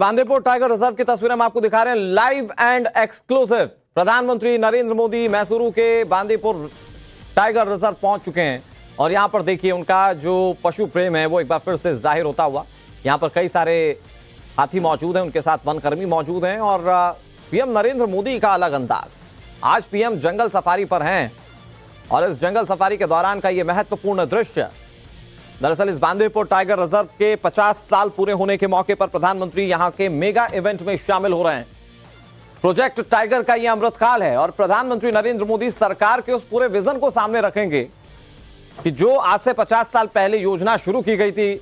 Bandipur tiger reserve की तस्वीरें हम आपको दिखा रहे हैं लाइव एंड एक्सक्लूसिव। प्रधानमंत्री नरेंद्र मोदी मैसूरू के बांदीपुर टाइगर रिजर्व पहुंच चुके हैं और यहां पर देखिए उनका जो पशु प्रेम है वो एक बार फिर से जाहिर होता हुआ। यहां पर कई सारे हाथी मौजूद हैं, उनके साथ वनकर्मी मौजूद हैं और पीएम नरेंद्र मोदी का अलग अंदाज। आज पीएम जंगल सफारी पर हैं और इस जंगल सफारी के दौरान का यह महत्वपूर्ण दृश्य, दरअसल इस बांदीपुर टाइगर रिजर्व के 50 साल पूरे होने के मौके पर प्रधानमंत्री यहां के मेगा इवेंट में शामिल हो रहे हैं। प्रोजेक्ट टाइगर का यह अमृतकाल है और प्रधानमंत्री नरेंद्र मोदी सरकार के उस पूरे विजन को सामने रखेंगे कि जो आज से 50 साल पहले योजना शुरू की गई थी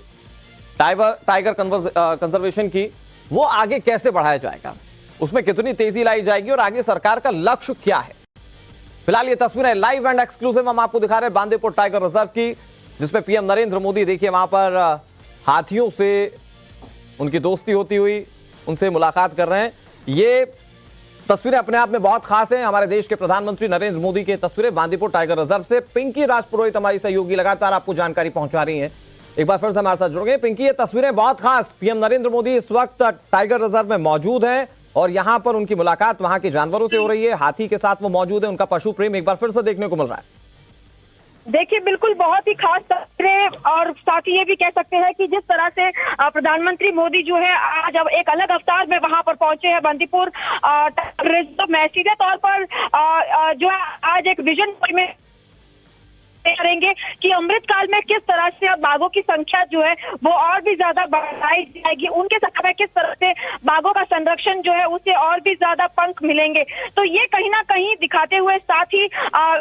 टाइगर कंजर्वेशन की, वो आगे कैसे बढ़ाया जाएगा, उसमें कितनी तेजी लाई जाएगी और आगे सरकार का लक्ष्य क्या है। फिलहाल ये तस्वीरें लाइव एंड एक्सक्लूसिव हम आपको दिखा रहे हैं बांदीपुर टाइगर रिजर्व की, जिसमें पीएम नरेंद्र मोदी देखिए वहां पर हाथियों से उनकी दोस्ती होती हुई उनसे मुलाकात कर रहे हैं। ये तस्वीरें अपने आप में बहुत खास हैं। हमारे देश के प्रधानमंत्री नरेंद्र मोदी की तस्वीरें बांदीपुर टाइगर रिजर्व से। पिंकी राजपुरोहित हमारी सहयोगी लगातार आपको जानकारी पहुंचा रही हैं। एक बार फिर से हमारे साथ जुड़ गए पिंकी। ये तस्वीरें बहुत खास, पीएम नरेंद्र मोदी इस वक्त टाइगर रिजर्व में मौजूद हैं और यहां पर उनकी मुलाकात वहां के जानवरों से हो रही है। हाथी के साथ वो मौजूद है, उनका पशु प्रेम एक बार फिर से देखने को मिल रहा है। देखिए, बिल्कुल बहुत ही खास तस्वीरें और साथ ही ये भी कह सकते हैं कि जिस तरह से प्रधानमंत्री मोदी जो है आज अब एक अलग अवतार में वहां पर पहुंचे हैं बांदीपुर रिजर्व में। सीधे तौर पर जो है आज एक विजन में करेंगे कि अमृतकाल में किस तरह से अब बाघों की संख्या जो है वो और भी ज्यादा बढ़ाई जाएगी, उनके समय किस तरह से बाघों का संरक्षण जो है उसे और भी ज्यादा पंख मिलेंगे। तो ये कहीं ना कहीं दिखाते हुए, साथ ही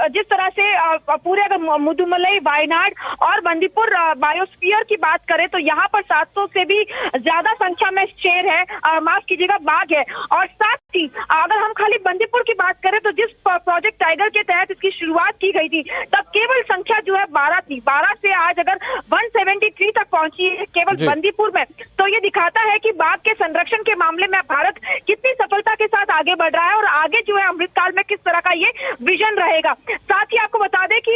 जिस तरह से पूरे अगर मुदुमलई, वायनाड और बंदीपुर बायोस्फीयर की बात करें तो यहाँ पर 700 से भी ज्यादा संख्या में शेर है, माफ कीजिएगा बाघ है। और साथ ही अगर हम खाली बंदीपुर की बात करें तो जिस प्रोजेक्ट टाइगर के तहत इसकी शुरुआत की गई थी तब केवल संख्या जो है 12 थी। 12 से आज अगर 173 तक पहुंची है केवल बंदीपुर में, तो ये दिखाता है कि बाघ के संरक्षण के मामले में भारत कितनी सफलता के साथ आगे बढ़ रहा है और आगे जो है अमृतकाल में किस तरह का ये विजन रहेगा। साथ ही आपको बता दें कि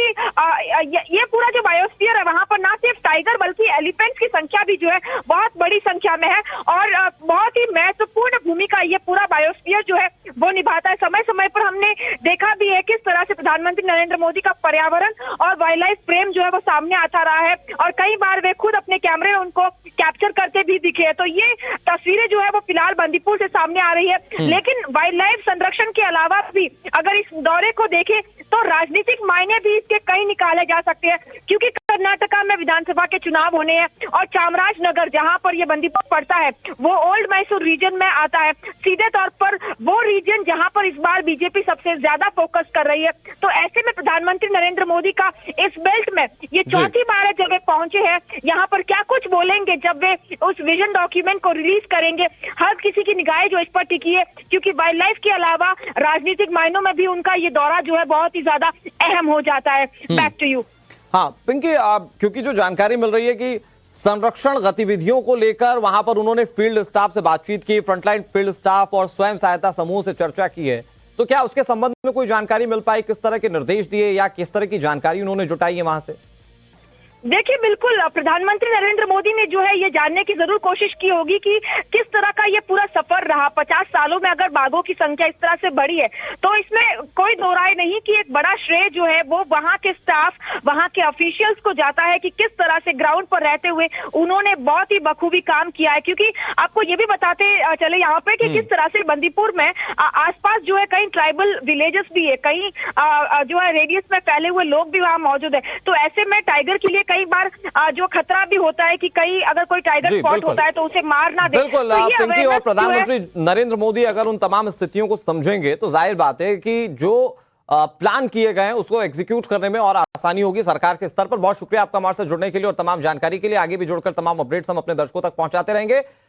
ये पूरा जो बायोस्फीयर है वहां पर ना सिर्फ टाइगर बल्कि एलिफेंट्स की संख्या भी जो है बहुत बड़ी संख्या में है और बहुत ही महत्वपूर्ण भूमिका ये पूरा बायोस्फीयर जो है वो निभाता है। समय समय पर हमने देखा भी है किस तरह से प्रधानमंत्री नरेंद्र मोदी का पर्यावरण और वाइल्ड लाइफ प्रेम जो है वो सामने आता रहा है और कई बार वे खुद अपने कैमरे में उनको कैप्चर करते भी दिखे हैं। तो ये तस्वीरें जो है वो फिलहाल बंदीपुर से सामने आ रही है। लेकिन वाइल्ड लाइफ संरक्षण के अलावा भी अगर इस दौरे को देखें तो राजनीतिक मायने भी इसके कई निकाले जा सकते हैं, क्योंकि कर्नाटका में विधानसभा के चुनाव होने हैं और चामराजनगर जहां पर ये बंदीपुर पड़ता है वो ओल्ड मैसूर रीजन में आता है। सीधे तौर पर वो रीजन जहां पर इस बार बीजेपी सबसे ज्यादा फोकस कर रही है। तो ऐसे में प्रधानमंत्री नरेंद्र मोदी का इस बेल्ट में ये चौथी बार जब वे पहुंचे हैं, यहाँ पर क्या कुछ बोलेंगे जब वे उस विजन डॉक्यूमेंट को रिलीज करेंगे, हर किसी की निगाहें जो इस पर टिकी है, क्योंकि वाइल्ड लाइफ के अलावा राजनीतिक मायनों में भी उनका ये दौरा जो है बहुत ही ज्यादा अहम हो जाता है। Back to you. हाँ पिंकी, क्योंकि जो जानकारी मिल रही है कि संरक्षण गतिविधियों को लेकर वहां पर उन्होंने फील्ड स्टाफ से बातचीत की, फ्रंटलाइन फील्ड स्टाफ और स्वयं सहायता समूह से चर्चा की है, तो क्या उसके संबंध में कोई जानकारी मिल पाई, किस तरह के निर्देश दिए या किस तरह की जानकारी उन्होंने जुटाई है वहां से? देखिए, बिल्कुल प्रधानमंत्री नरेंद्र मोदी ने जो है ये जानने की जरूर कोशिश की होगी कि किस तरह का ये पूरा सफर रहा। 50 सालों में अगर बाघों की संख्या इस तरह से बढ़ी है तो इसमें कोई दो राय नहीं कि एक बड़ा श्रेय जो है वो वहां के स्टाफ, वहां के ऑफिशियल्स को जाता है कि किस तरह से ग्राउंड पर रहते हुए उन्होंने बहुत ही बखूबी काम किया है। क्योंकि आपको ये भी बताते चले यहाँ पे कि किस तरह से बंदीपुर में आसपास जो है कई ट्राइबल विलेजेस भी है, कई जो है रेडियस में फैले हुए लोग भी वहां मौजूद है। तो ऐसे में टाइगर के लिए कई बार जो खतरा भी होता है कि कहीं अगर कोई टाइगर स्पॉट होता है तो उसे मार ना दे। बिल्कुल, तो पिंकी, और प्रधानमंत्री नरेंद्र मोदी अगर उन तमाम स्थितियों को समझेंगे तो जाहिर बात है कि जो प्लान किए गए हैं उसको एग्जीक्यूट करने में और आसानी होगी सरकार के स्तर पर। बहुत शुक्रिया आपका हमारे साथ जुड़ने के लिए और तमाम जानकारी के लिए। आगे भी जुड़कर तमाम अपडेट्स हम अपने दर्शकों तक पहुंचाते रहेंगे।